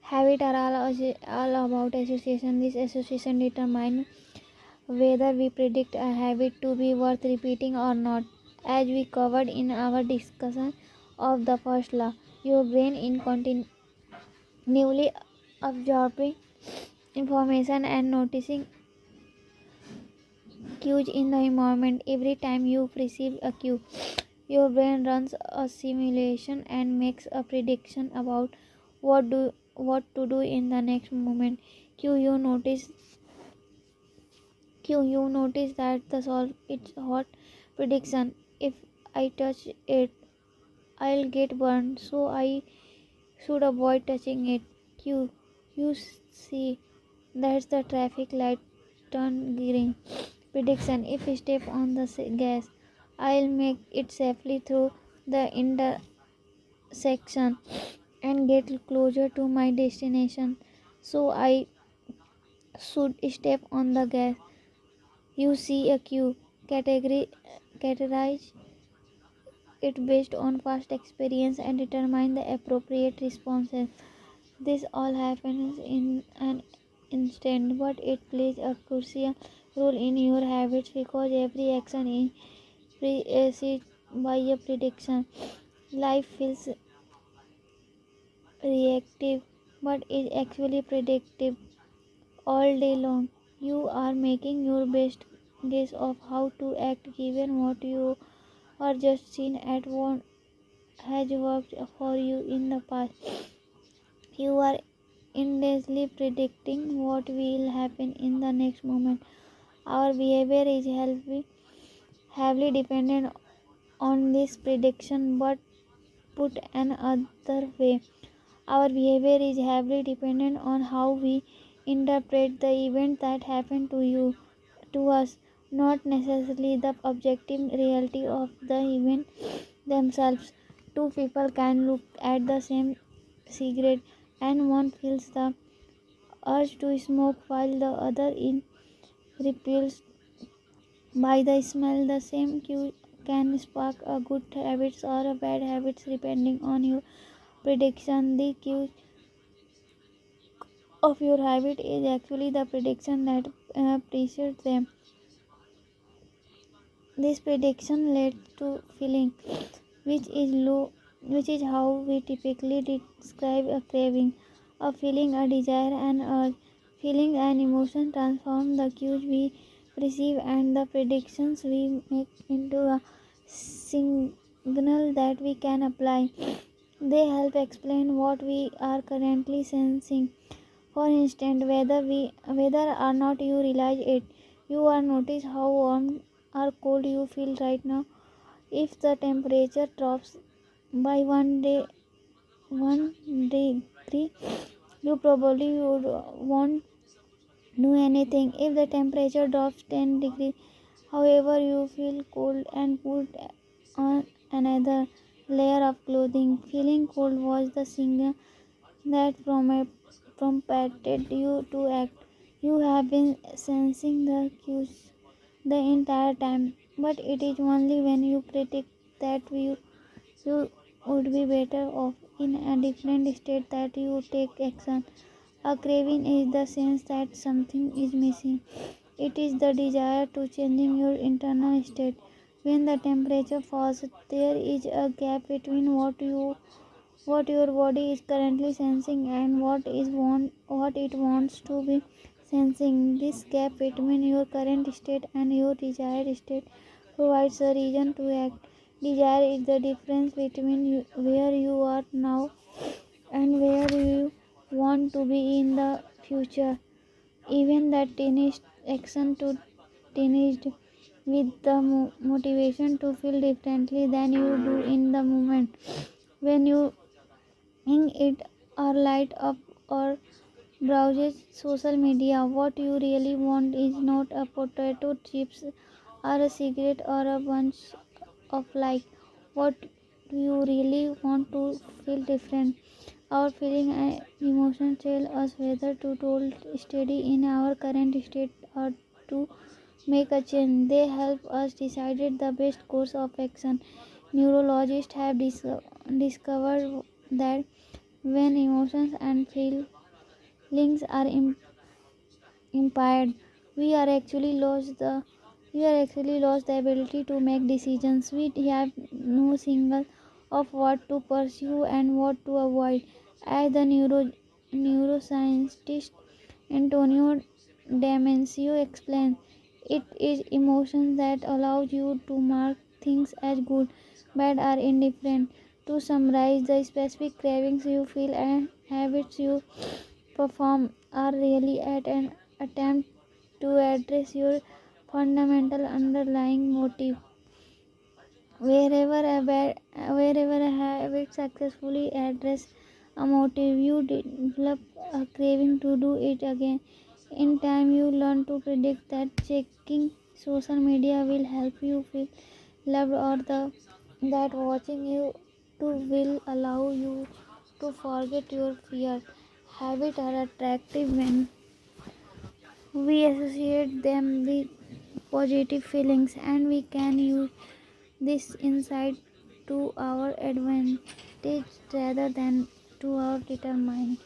Habit are all about association. This association determine whether we predict a habit to be worth repeating or not. As we covered in our discussion of the first law, your brain in continually absorbing information and noticing cues in the environment. Every time you perceive a cue, your brain runs a simulation and makes a prediction about what to do in the next moment. Cue you notice you notice that the solve it's hot prediction. If I touch it, I'll get burned, so I should avoid touching it. Q. You see, that's the traffic light turn green. Prediction. If I step on the gas, I'll make it safely through the intersection and get closer to my destination. So I should step on the gas. You see a Q. Categorize it based on past experience and determine the appropriate responses. This all happens in an instant, but it plays a crucial role in your habits because every action is preceded by a prediction. Life feels reactive but is actually predictive all day long. You are making your best guess of how to act given what you are just seen at what has worked for you in the past. You are intensely predicting what will happen in the next moment. Our behavior is heavily dependent on this prediction, but put another way, our behavior is heavily dependent on how we interpret the event that happened to us, not necessarily the objective reality of the event themselves. Two people can look at the same cigarette and one feels the urge to smoke while the other is repulsed by the smell. The same cue can spark a good habits or a bad habits depending on your prediction. The cue of your habit is actually the prediction that precedes them. This prediction leads to feeling, which is low, which is how we typically describe a craving, a feeling, a desire, an urge. Feeling and emotion transform the cues we perceive and the predictions we make into a signal that we can apply. They help explain what we are currently sensing. For instance, whether or not you realize it, you are notice how warm or cold you feel right now. If the temperature drops by 1 degree, you probably would won't do anything. If the temperature drops 10 degrees, however, you feel cold and put on another layer of clothing. Feeling cold was the signal that prompted you to act. You have been sensing the cues the entire time, but it is only when you predict that you would be better off in a different state that you take action. A craving is the sense that something is missing. It is the desire to changing your internal state. When the temperature falls, there is a gap between what your body is currently sensing and what it wants to be sensing. This gap between your current state and your desired state provides a reason to act. Desire is the difference between where you are now and where you want to be in the future. Even the tiniest action to teenaged with the motivation to feel differently than you do in the moment. When you it or light up or browses social media, what you really want is not a potato chips or a cigarette or a bunch of like. What you really want to feel different. Our feeling and emotion tell us whether to hold steady in our current state or to make a change. They help us decide the best course of action. Neurologists have discovered that When emotions and feelings are impaired, we are actually lost the ability to make decisions. We have no single of what to pursue and what to avoid. As the neuroscientist Antonio Damasio explains, it is emotions that allow you to mark things as good, bad, or indifferent. To summarize, the specific cravings you feel and habits you perform are really at an attempt to address your fundamental underlying motive. Wherever a habit successfully address a motive, you develop a craving to do it again. In time, you learn to predict that checking social media will help you feel loved, or that watching you to will allow you to forget your fears. Habits are attractive when we associate them with positive feelings, and we can use this insight to our advantage rather than to our determine.